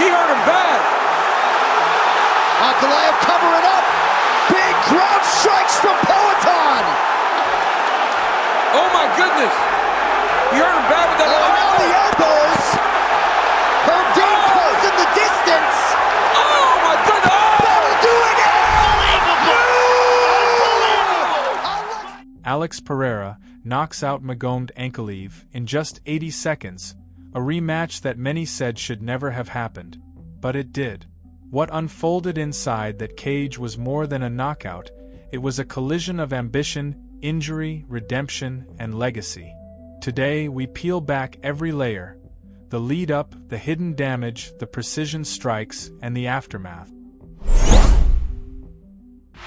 He hurt him bad. Ankalaev covering up. Big ground strikes from Peloton. Oh my goodness. He hurt him bad with that. Oh, now the elbows. Herb Dean pulls in the distance. Oh my goodness. Bell doing it. Alex Pereira knocks out Magomed Ankalaev in just 80 seconds, a rematch that many said should never have happened. But it did. What unfolded inside that cage was more than a knockout, it was a collision of ambition, injury, redemption, and legacy. Today we peel back every layer: the lead-up, the hidden damage, the precision strikes, and the aftermath.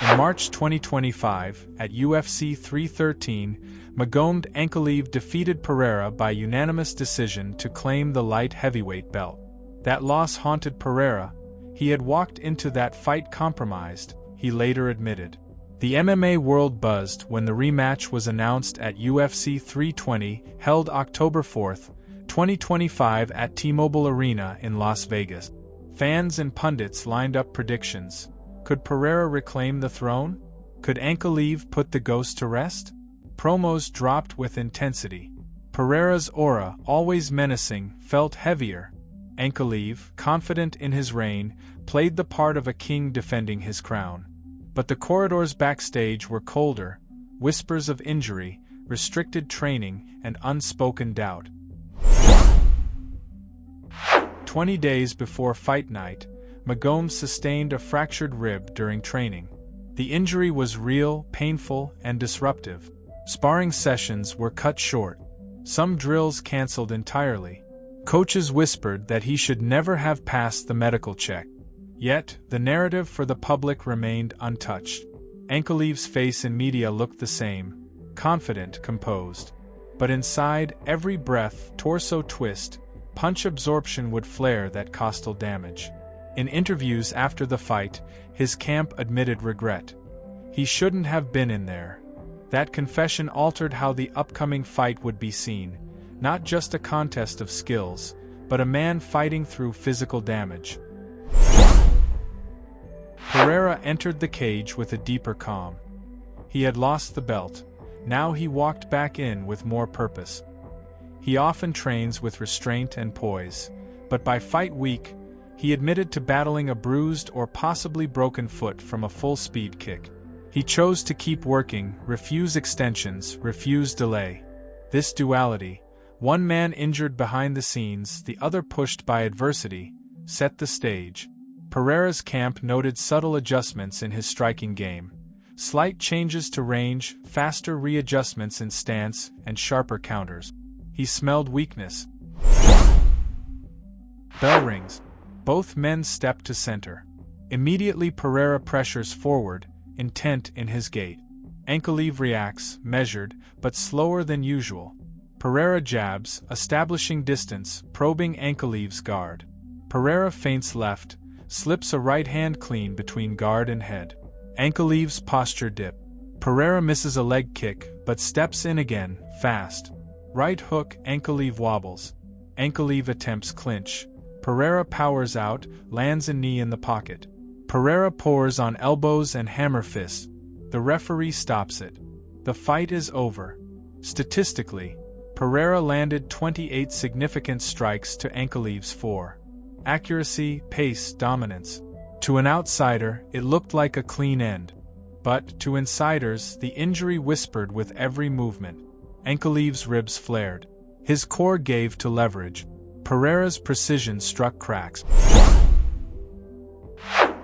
In March 2025, at UFC 313, Magomed Ankalaev defeated Pereira by unanimous decision to claim the light heavyweight belt. That loss haunted Pereira. He had walked into that fight compromised, he later admitted. The MMA world buzzed when the rematch was announced at UFC 320, held October 4, 2025 at T-Mobile Arena in Las Vegas. Fans and pundits lined up predictions. Could Pereira reclaim the throne? Could Ankalaev put the ghost to rest? Promos dropped with intensity. Pereira's aura, always menacing, felt heavier. Ankalaev, confident in his reign, played the part of a king defending his crown. But the corridors backstage were colder: whispers of injury, restricted training, and unspoken doubt. 20 days before fight night, Magomed sustained a fractured rib during training. The injury was real, painful, and disruptive. Sparring sessions were cut short. Some drills canceled entirely. Coaches whispered that he should never have passed the medical check. Yet, the narrative for the public remained untouched. Ankalaev's face in media looked the same: confident, composed. But inside, every breath, torso twist, punch absorption would flare that costal damage. In interviews after the fight, his camp admitted regret. He shouldn't have been in there. That confession altered how the upcoming fight would be seen, not just a contest of skills, but a man fighting through physical damage. Pereira entered the cage with a deeper calm. He had lost the belt. Now he walked back in with more purpose. He often trains with restraint and poise, but by fight week, he admitted to battling a bruised or possibly broken foot from a full-speed kick. He chose to keep working, refuse extensions, refuse delay. This duality, one man injured behind the scenes, the other pushed by adversity, set the stage. Pereira's camp noted subtle adjustments in his striking game. Slight changes to range, faster readjustments in stance, and sharper counters. He smelled weakness. Bell rings. Both men step to center. Immediately Pereira pressures forward, intent in his gait. Ankalaev reacts, measured, but slower than usual. Pereira jabs, establishing distance, probing Ankalaev's guard. Pereira feints left, slips a right hand clean between guard and head. Ankalaev's posture dip. Pereira misses a leg kick, but steps in again, fast. Right hook, Ankalaev wobbles. Ankalaev attempts clinch. Pereira powers out, lands a knee in the pocket. Pereira pours on elbows and hammer fists. The referee stops it. The fight is over. Statistically, Pereira landed 28 significant strikes to Ankalaev's 4. Accuracy, pace, dominance. To an outsider, it looked like a clean end. But, to insiders, the injury whispered with every movement. Ankalaev's ribs flared. His core gave to leverage. Pereira's precision struck cracks.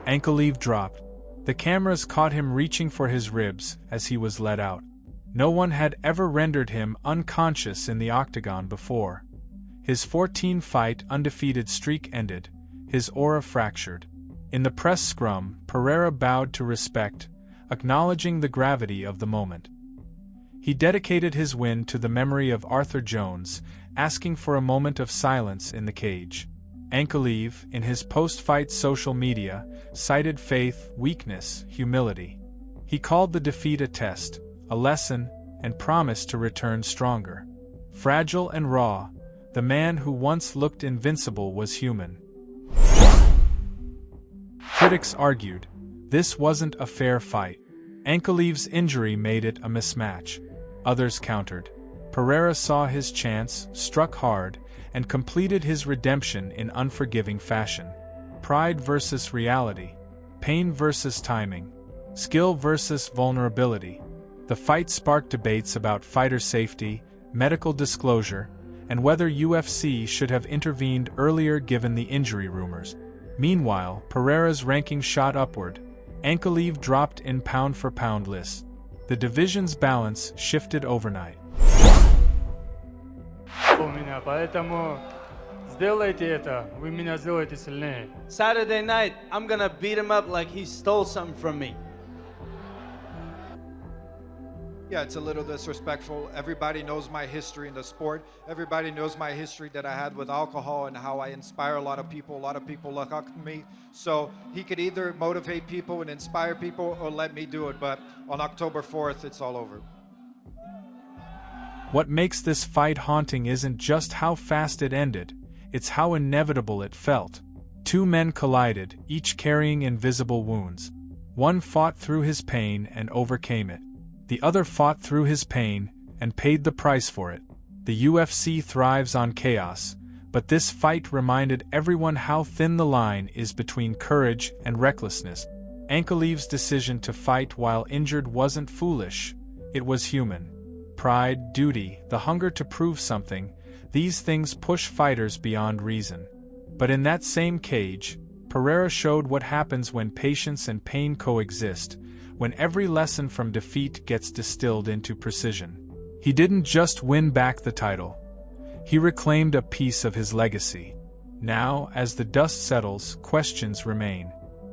Ankalaev dropped. The cameras caught him reaching for his ribs as he was let out. No one had ever rendered him unconscious in the octagon before. His 14-fight undefeated streak ended, his aura fractured. In the press scrum, Pereira bowed to respect, acknowledging the gravity of the moment. He dedicated his win to the memory of Arthur Jones, asking for a moment of silence in the cage. Ankalaev, in his post-fight social media, cited faith, weakness, humility. He called the defeat a test, a lesson, and promised to return stronger. Fragile and raw, the man who once looked invincible was human. Critics argued, this wasn't a fair fight. Ankalaev's injury made it a mismatch. Others countered. Pereira saw his chance, struck hard, and completed his redemption in unforgiving fashion. Pride versus reality. Pain versus timing. Skill versus vulnerability. The fight sparked debates about fighter safety, medical disclosure, and whether UFC should have intervened earlier given the injury rumors. Meanwhile, Pereira's ranking shot upward. Ankalaev dropped in pound-for-pound list. The division's balance shifted overnight. Saturday night, I'm gonna beat him up like he stole something from me. Yeah, it's a little disrespectful. Everybody knows my history in the sport. Everybody knows my history that I had with alcohol and how I inspire a lot of people. A lot of people look up to me. So he could either motivate people and inspire people or let me do it. But on October 4th, it's all over. What makes this fight haunting isn't just how fast it ended, it's how inevitable it felt. Two men collided, each carrying invisible wounds. One fought through his pain and overcame it. The other fought through his pain and paid the price for it. The UFC thrives on chaos, but this fight reminded everyone how thin the line is between courage and recklessness. Ankalaev's decision to fight while injured wasn't foolish, it was human. Pride, duty, the hunger to prove something, these things push fighters beyond reason. But in that same cage, Pereira showed what happens when patience and pain coexist, when every lesson from defeat gets distilled into precision. He didn't just win back the title. He reclaimed a piece of his legacy. Now, as the dust settles, questions remain.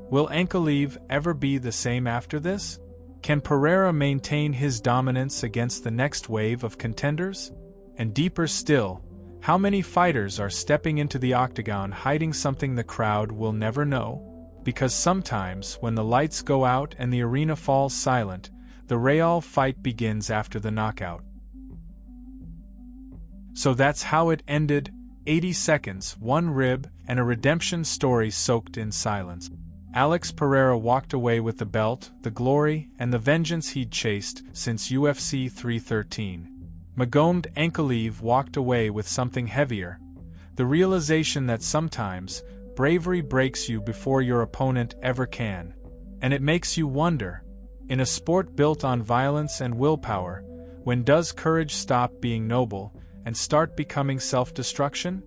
Will Ankalaev ever be the same after this? Can Pereira maintain his dominance against the next wave of contenders? And deeper still, how many fighters are stepping into the octagon hiding something the crowd will never know? Because sometimes, when the lights go out and the arena falls silent, the real fight begins after the knockout. So that's how it ended, 80 seconds, one rib, and a redemption story soaked in silence. Alex Pereira walked away with the belt, the glory, and the vengeance he'd chased since UFC 313. Magomed Ankalaev walked away with something heavier, the realization that sometimes, bravery breaks you before your opponent ever can. And it makes you wonder, in a sport built on violence and willpower, when does courage stop being noble and start becoming self-destruction?